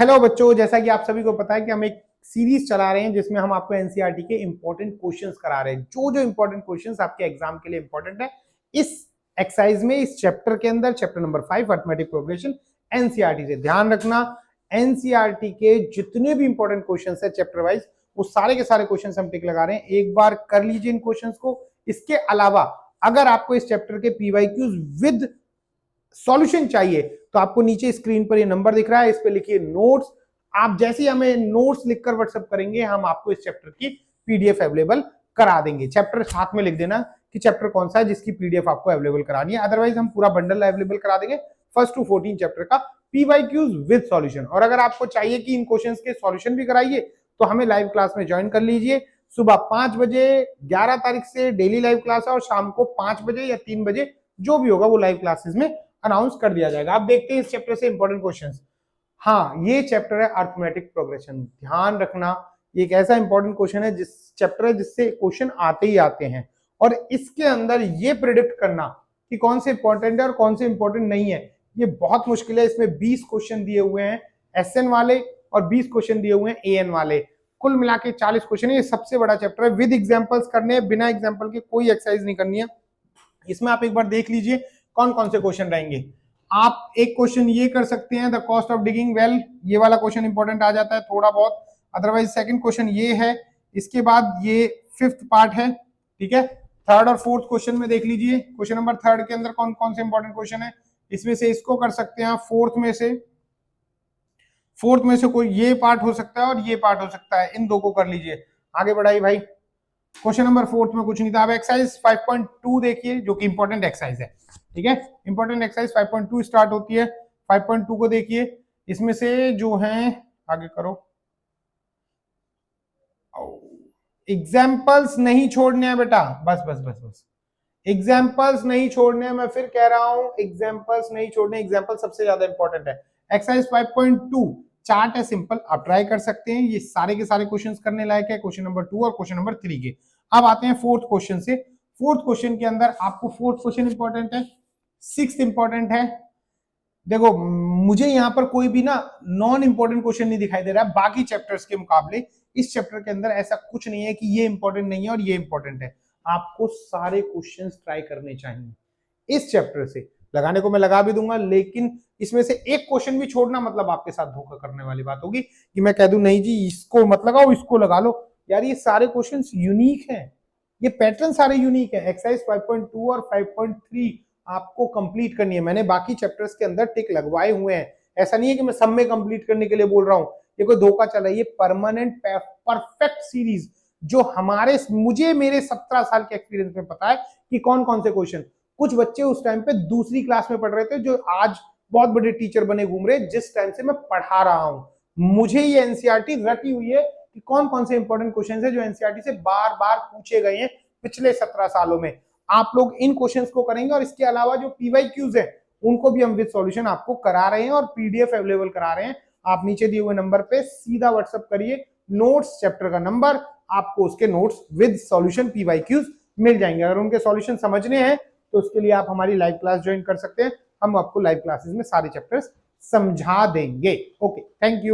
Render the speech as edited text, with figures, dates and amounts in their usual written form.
Hello बच्चों, जैसा कि आप सभी को पता है कि हम एक सीरीज चला रहे हैं जिसमें हम आपको एनसीईआरटी के इंपॉर्टेंट क्वेश्चंस करा रहे हैं। जो जो इंपॉर्टेंट क्वेश्चंस आपके एग्जाम के लिए इंपॉर्टेंट है इस एक्सरसाइज में, इस चैप्टर के अंदर, chapter number 5 arithmetic progression NCERT से। ध्यान रखना, एनसीईआरटी के जितने भी इंपॉर्टेंट क्वेश्चंस है चैप्टर वाइज, वो सारे के सारे क्वेश्चंस हम टिक लगा रहे हैं। एक बार कर लीजिए इन क्वेश्चंस को। इसके अलावा अगर आपको इस चैप्टर के पीवाईक्यूज विद सॉल्यूशन चाहिए तो आपको नीचे स्क्रीन पर ये नंबर दिख रहा है, इस पे लिखिए नोट्स। आप जैसे ही हमें नोट्स लिखकर व्हाट्सएप करेंगे, हम आपको इस चैप्टर की पीडीएफ अवेलेबल करा देंगे। चैप्टर साथ में लिख देना कि चैप्टर कौन सा है जिसकी पीडीएफ आपको अवेलेबल करानी है, अदरवाइज हम पूरा बंडल अवेलेबल करा देंगे फर्स्ट टू 14 चैप्टर का पीवाईक्यूज विद सॉल्यूशन। और अगर आपको चाहिए कि इन क्वेश्चंस के सॉल्यूशन भी कराइए तो हमें लाइव क्लास में ज्वाइन कर लीजिए। सुबह 5 बजे 11 तारीख से डेली लाइव क्लास है और शाम को 5 बजे या 3 बजे जो भी होगा वो लाइव क्लासेस में अनाउंस कर दिया जाएगा। आप देखते हैं इस चैप्टर से इंपॉर्टेंट क्वेश्चंस। हाँ, ये चैप्टर है अरिथमेटिक प्रोग्रेशन। ध्यान रखना, ये एक ऐसा इंपॉर्टेंट क्वेश्चन है, जिस चैप्टर है जिससे क्वेश्चन आते ही आते हैं। और इसके अंदर ये प्रिडिक्ट करना कि कौन से इंपॉर्टेंट है और कौन से इंपॉर्टेंट नहीं है, ये बहुत मुश्किल है। इसमें 20 क्वेश्चन दिए हुए हैं एसएन वाले और 20 क्वेश्चन दिए हुए हैं एएन वाले, कुल मिला के 40 क्वेश्चन है। ये सबसे बड़ा चैप्टर है। विद एग्जाम्पल्स करने हैं, बिना एग्जाम्पल के कोई एक्सरसाइज नहीं करनी है। इसमें आप एक बार देख लीजिए कौन कौन से क्वेश्चन रहेंगे। आप एक क्वेश्चन ये कर सकते हैं, the cost of digging well, ये वाला क्वेश्चन इंपॉर्टेंट आ जाता है थोड़ा बहुत। अदरवाइज सेकंड क्वेश्चन ये है, इसके बाद ये फिफ्थ पार्ट है, ठीक है। थर्ड और फोर्थ क्वेश्चन में देख लीजिए, क्वेश्चन नंबर थर्ड के अंदर कौन कौन से इंपॉर्टेंट क्वेश्चन है, इसमें से इसको कर सकते हैं। फोर्थ में से कोई ये पार्ट हो सकता है और ये पार्ट हो सकता है, इन दो को कर लीजिए। आगे बढ़ाइए भाई। क्वेश्चन नंबर फोर्थ में कुछ नहीं था। अब एक्सरसाइज 5.2 देखिए, जो कि इंपॉर्टेंट एक्सरसाइज है, ठीक है। इंपॉर्टेंट एक्सरसाइज 5.2 स्टार्ट होती है। 5.2 को देखिए, इसमें से जो है, आगे करो, एग्जाम्पल्स नहीं छोड़ने हैं बेटा, बस बस बस बस, एग्जाम्पल्स नहीं छोड़ने हैं। मैं फिर कह रहा हूं, एग्जाम्पल्स नहीं छोड़ने। एग्जाम्पल सबसे ज्यादा इंपॉर्टेंट है। एक्सरसाइज 5.2 चार्ट है सिंपल, आप ट्राई कर सकते हैं। ये सारे के सारे क्वेश्चंस करने लायक है, क्वेश्चन नंबर 2 और क्वेश्चन नंबर 3 के। अब आते हैं फोर्थ क्वेश्चन से। फोर्थ क्वेश्चन के अंदर आपको फोर्थ क्वेश्चन इंपॉर्टेंट है, सिक्स्थ इंपॉर्टेंट है। देखो, मुझे यहां पर कोई भी ना नॉन इंपॉर्टेंट क्वेश्चन नहीं दिखाई दे रहा है। बाकी चैप्टर्स के मुकाबले इस चैप्टर के अंदर ऐसा कुछ नहीं है कि ये इंपॉर्टेंट नहीं है और ये इंपॉर्टेंट है। आपको सारे क्वेश्चंस ट्राई करने चाहिए इस चैप्टर से। लगाने को मैं लगा भी दूंगा, लेकिन इसमें से एक क्वेश्चन भी छोड़ना मतलब आपके साथ धोखा करने वाली बात होगी कि मैं कह दूं नहीं जी इसको मत लगाओ, इसको लगा लो। यार ये सारे क्वेश्चंस यूनिक हैं, ये पैटर्न सारे यूनिक है। एक्सरसाइज 5.2 और 5.3 आपको कंप्लीट करनी है। मैंने बाकी चैप्टर्स के अंदर टिक लगवाए हुए हैं, ऐसा नहीं है कि मैं सब में कंप्लीट करने के लिए बोल रहा हूं। ये कोई धोखा चला, ये परमानेंट परफेक्ट सीरीज जो मुझे मेरे 17 साल के एक्सपीरियंस में पता है कि कौन कौन से क्वेश्चन। कुछ बच्चे उस टाइम पे दूसरी क्लास में पढ़ रहे थे जो आज बहुत बड़े टीचर बने घूम रहे, जिस टाइम से मैं पढ़ा रहा हूं। मुझे ये एनसीईआरटी रटी हुई है कि कौन कौन से इंपॉर्टेंट क्वेश्चन है जो एनसीईआरटी से बार बार पूछे गए हैं पिछले 17 सालों में। आप लोग इन क्वेश्चंस को करेंगे और इसके अलावा जो पीवाईक्यूज है उनको भी हम विद सॉल्यूशन आपको करा रहे हैं और पीडीएफ अवेलेबल करा रहे हैं। आप नीचे दिए हुए नंबर पे सीधा व्हाट्सएप करिए, नोट्स चैप्टर का नंबर, आपको उसके नोट्स विद सॉल्यूशन पीवाईक्यूज मिल जाएंगे। अगर उनके सॉल्यूशन समझने हैं तो उसके लिए आप हमारी लाइव क्लास ज्वाइन कर सकते हैं। हम आपको लाइव क्लासेस में सारे चैप्टर्स समझा देंगे। Okay, thank you.